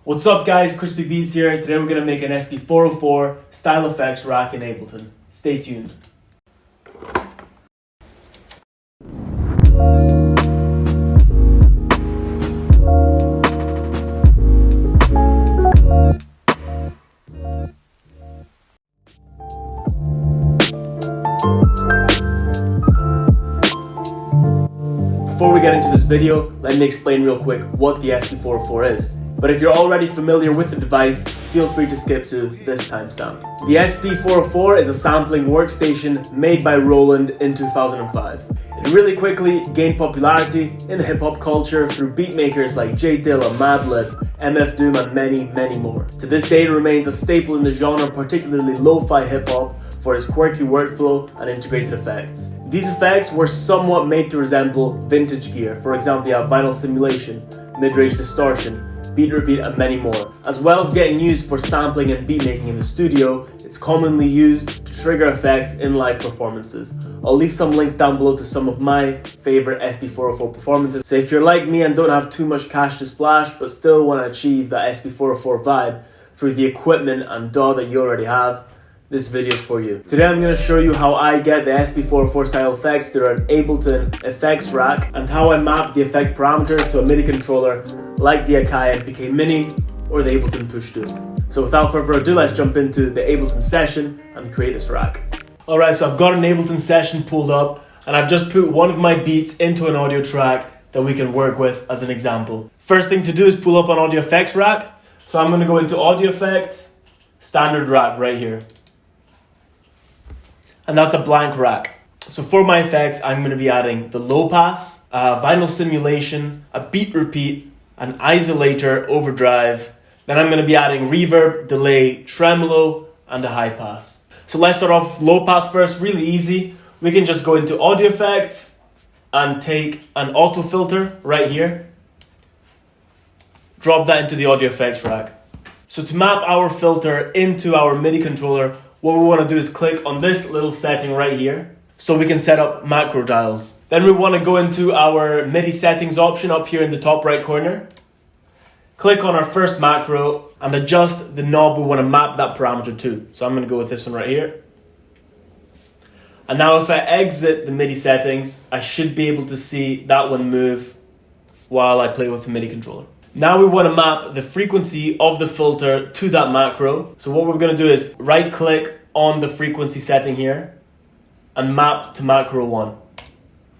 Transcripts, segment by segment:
What's up guys, Crispy Beats here. Today we're going to make an SP-404 style effects rack in Ableton. Stay tuned. Before we get into this video, let me explain real quick what the SP-404 is. But if you're already familiar with the device, feel free to skip to this timestamp. The SP-404 is a sampling workstation made by Roland in 2005. It really quickly gained popularity in the hip-hop culture through beatmakers like dilla, madlib, MF Doom and many more. To this day it remains a staple in the genre, particularly lo-fi hip-hop, for its quirky workflow and integrated effects. These effects were somewhat made to resemble vintage gear. For example, you have vinyl simulation, mid-range distortion, beat repeat and many more. As well as getting used for sampling and beat making in the studio, it's commonly used to trigger effects in live performances. I'll leave some links down below to some of my favorite SP-404 performances. So if you're like me and don't have too much cash to splash but still want to achieve that SP-404 vibe through the equipment and DAW that you already have, this video is for you. Today I'm going to show you how I get the SP-404 style effects through an Ableton effects rack and how I map the effect parameters to a MIDI controller like the Akai MPK Mini or the Ableton Push 2. So without further ado, let's jump into the Ableton session and create this rack. Alright, so I've got an Ableton session pulled up and I've just put one of my beats into an audio track that we can work with as an example. First thing to do is pull up an audio effects rack. So I'm going to go into audio effects, standard rack right here. And that's a blank rack. So for my effects, I'm going to be adding the low pass, vinyl simulation, a beat repeat, an isolator overdrive. Then I'm going to be adding reverb, delay, tremolo, and a high pass. So let's start off with low pass first, really easy. We can just go into audio effects and take an auto filter right here. Drop that into the audio effects rack. So to map our filter into our MIDI controller, what we want to do is click on this little setting right here so we can set up macro dials. Then we want to go into our MIDI settings option up here in the top right corner. Click on our first macro and adjust the knob we want to map that parameter to. So I'm going to go with this one right here. And now if I exit the MIDI settings, I should be able to see that one move while I play with the MIDI controller. Now we want to map the frequency of the filter to that macro. So what we're going to do is right click on the frequency setting here and map to macro 1.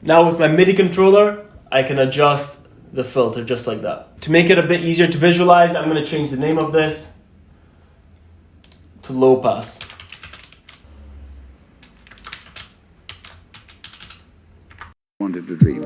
Now with my MIDI controller, I can adjust the filter just like that. To make it a bit easier to visualize, I'm going to change the name of this to low pass. Wanted to dream.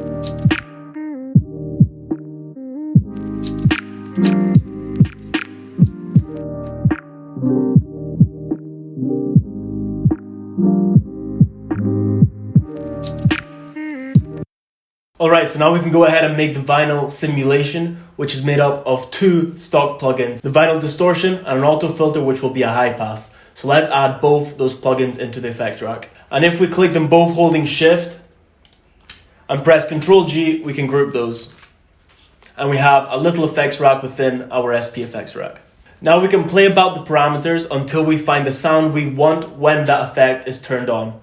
Alright, so now we can go ahead and make the vinyl simulation, which is made up of two stock plugins, the vinyl distortion and an auto filter, which will be a high pass. So let's add both those plugins into the effect rack. And if we click them both holding shift and press Ctrl G, we can group those. And we have a little effects rack within our SP effects rack. Now we can play about the parameters until we find the sound we want when that effect is turned on.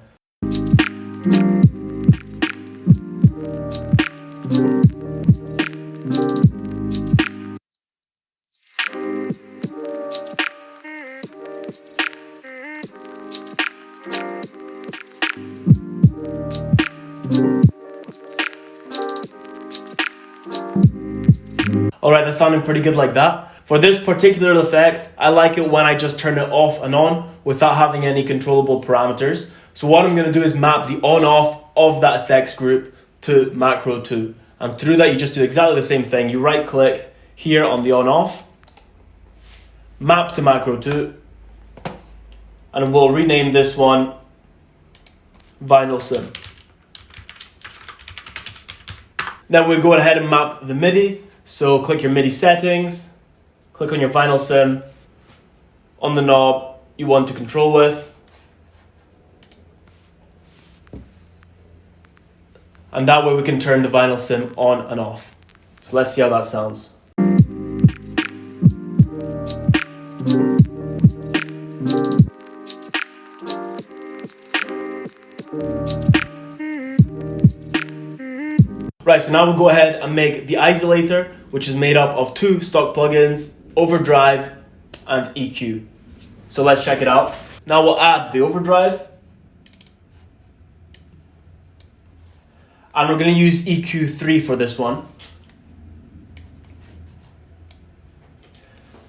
Alright, that's sounding pretty good like that. For this particular effect, I like it when I just turn it off and on without having any controllable parameters. So what I'm going to do is map the on-off of that effects group to macro 2. And through that, you just do exactly the same thing. You right click here on the on-off, map to macro 2, and we'll rename this one Vinyl Sim. Then we'll go ahead and map the MIDI. So click your MIDI settings, click on your Vinyl Sim, on the knob you want to control with, and that way we can turn the Vinyl Sim on and off. So let's see how that sounds. Right, so now we'll go ahead and make the Isolator, which is made up of 2 stock plugins, Overdrive and EQ. So let's check it out. Now we'll add the Overdrive. And we're going to use EQ3 for this one.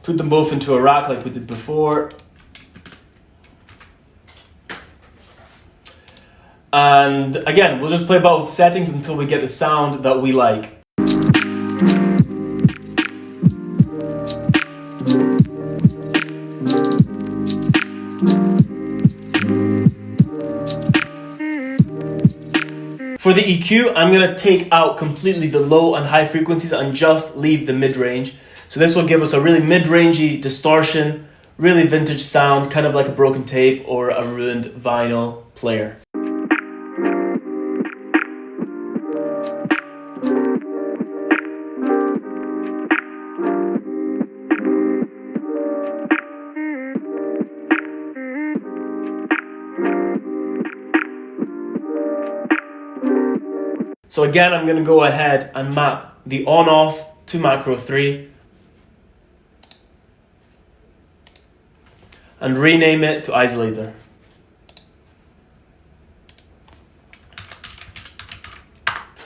Put them both into a rack like we did before. And again, we'll just play about with settings until we get the sound that we like. For the EQ, I'm going to take out completely the low and high frequencies and just leave the mid-range. So this will give us a really mid-rangey distortion, really vintage sound, kind of like a broken tape or a ruined vinyl player. So again, I'm going to go ahead and map the on-off to macro 3 and rename it to Isolator.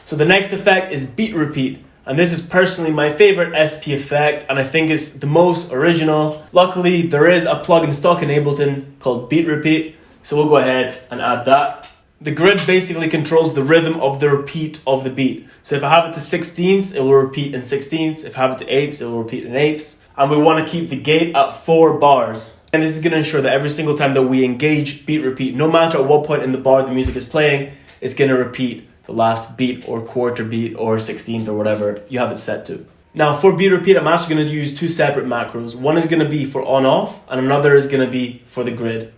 So the next effect is beat repeat, and this is personally my favorite SP effect, and I think it's the most original. Luckily, there is a plugin stock in Ableton called beat repeat, so we'll go ahead and add that. The grid basically controls the rhythm of the repeat of the beat. So if I have it to 16ths, it will repeat in 16ths. If I have it to 8ths, it will repeat in 8ths. And we want to keep the gate at 4 bars. And this is going to ensure that every single time that we engage beat repeat, no matter at what point in the bar the music is playing, it's going to repeat the last beat or quarter beat or 16th or whatever you have it set to. Now for beat repeat, I'm actually going to use 2 separate macros. One is going to be for on-off and another is going to be for the grid.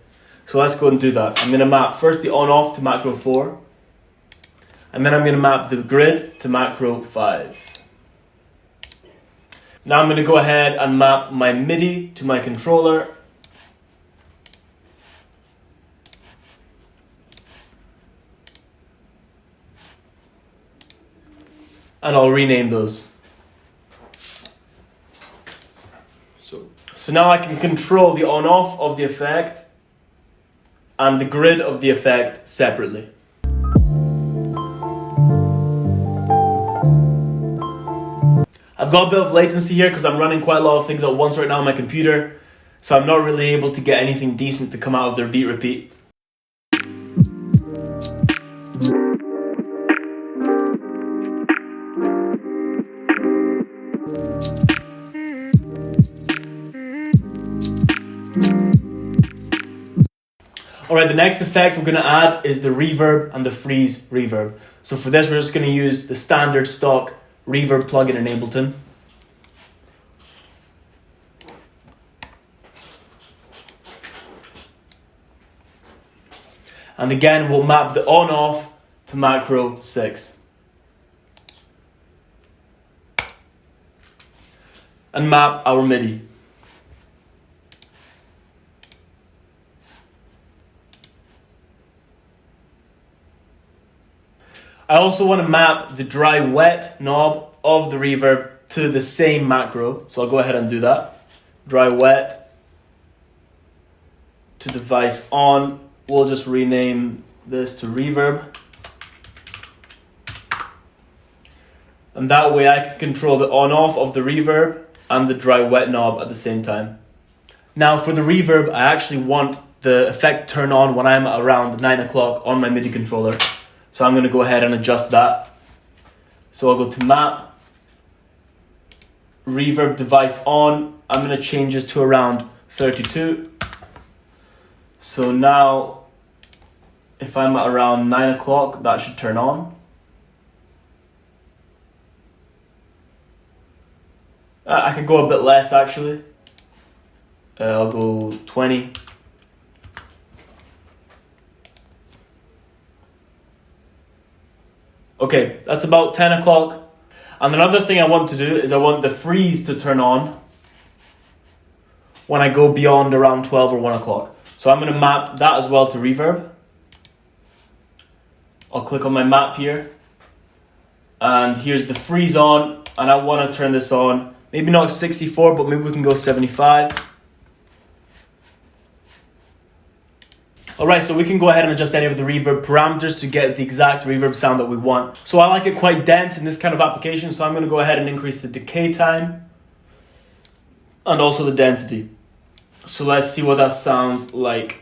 So let's go and do that. I'm going to map first the on-off to macro 4. And then I'm going to map the grid to macro 5. Now I'm going to go ahead and map my MIDI to my controller. And I'll rename those. So now I can control the on-off of the effect and the grid of the effect separately. I've got a bit of latency here because I'm running quite a lot of things at once right now on my computer, so I'm not really able to get anything decent to come out of their beat repeat. Alright, the next effect we're going to add is the reverb and the freeze reverb. So for this, we're just going to use the standard stock reverb plugin in Ableton. And again, we'll map the on-off to macro 6. And map our MIDI. I also want to map the dry wet knob of the reverb to the same macro. So I'll go ahead and do that. Dry wet to device on. We'll just rename this to reverb. And that way I can control the on off of the reverb and the dry wet knob at the same time. Now for the reverb, I actually want the effect to turn on when I'm around 9 o'clock on my MIDI controller. So I'm going to go ahead and adjust that. So I'll go to map, reverb device on. I'm going to change this to around 32. So now, if I'm at around 9 o'clock, that should turn on. I could go a bit less actually. I'll go 20. Okay, that's about 10 o'clock. And another thing I want to do is I want the freeze to turn on when I go beyond around 12 or 1 o'clock. So I'm going to map that as well to reverb. I'll click on my map here. And here's the freeze on. And I want to turn this on. Maybe not 64, but maybe we can go 75. Alright, so we can go ahead and adjust any of the reverb parameters to get the exact reverb sound that we want. So I like it quite dense in this kind of application, so I'm going to go ahead and increase the decay time and also the density. So let's see what that sounds like.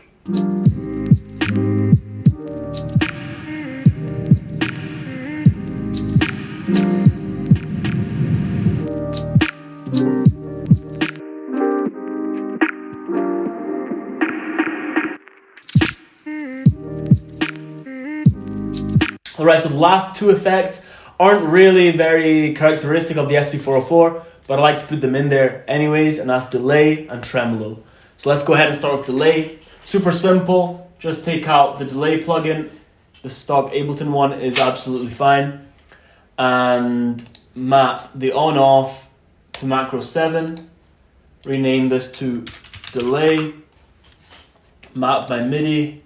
Alright, so the last two effects aren't really very characteristic of the SP-404, but I like to put them in there anyways, and that's delay and tremolo. So let's go ahead and start with delay. Super simple, just take out the delay plugin. The stock Ableton one is absolutely fine. And map the on-off to macro 7. Rename this to delay. Map by MIDI.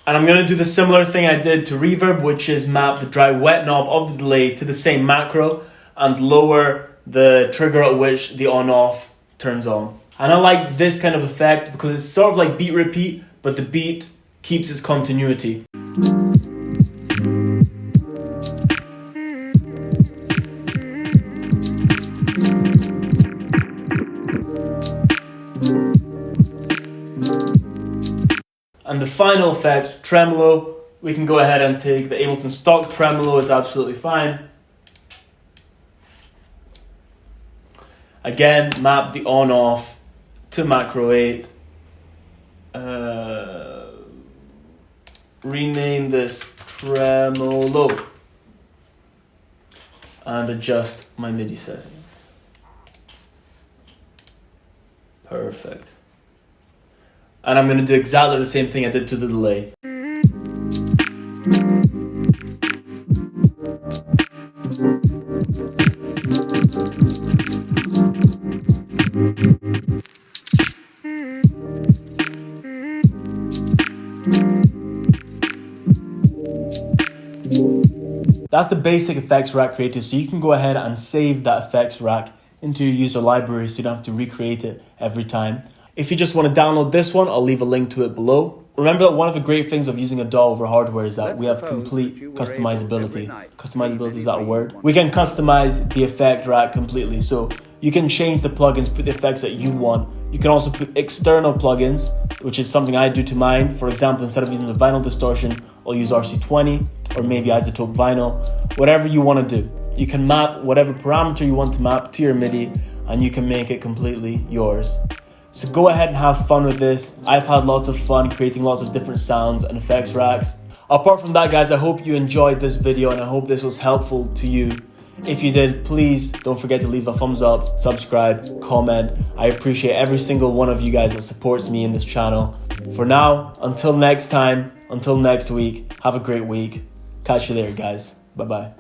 And I'm going to do the similar thing I did to reverb, which is map the dry wet knob of the delay to the same macro and lower the trigger at which the on off turns on. And I like this kind of effect because it's sort of like beat repeat, but the beat keeps its continuity. And the final effect, tremolo, we can go ahead and take the Ableton stock tremolo, is absolutely fine. Again, map the on-off to macro 8. Rename this tremolo. And adjust my MIDI settings. Perfect. And I'm going to do exactly the same thing I did to the delay. That's the basic effects rack created, so you can go ahead and save that effects rack into your user library so you don't have to recreate it every time. If you just want to download this one, I'll leave a link to it below. Remember that one of the great things of using a DAW over hardware is that we have complete customizability. Customizability, is that a word? We can customize the effect rack completely. So you can change the plugins, put the effects that you want. You can also put external plugins, which is something I do to mine. For example, instead of using the vinyl distortion, I'll use RC20 or maybe isotope vinyl, whatever you want to do. You can map whatever parameter you want to map to your MIDI and you can make it completely yours. So go ahead and have fun with this. I've had lots of fun creating lots of different sounds and effects racks. Apart from that, guys, I hope you enjoyed this video and I hope this was helpful to you. If you did, please don't forget to leave a thumbs up, subscribe, comment. I appreciate every single one of you guys that supports me in this channel. For now, until next time, until next week, have a great week. Catch you later, guys. Bye-bye.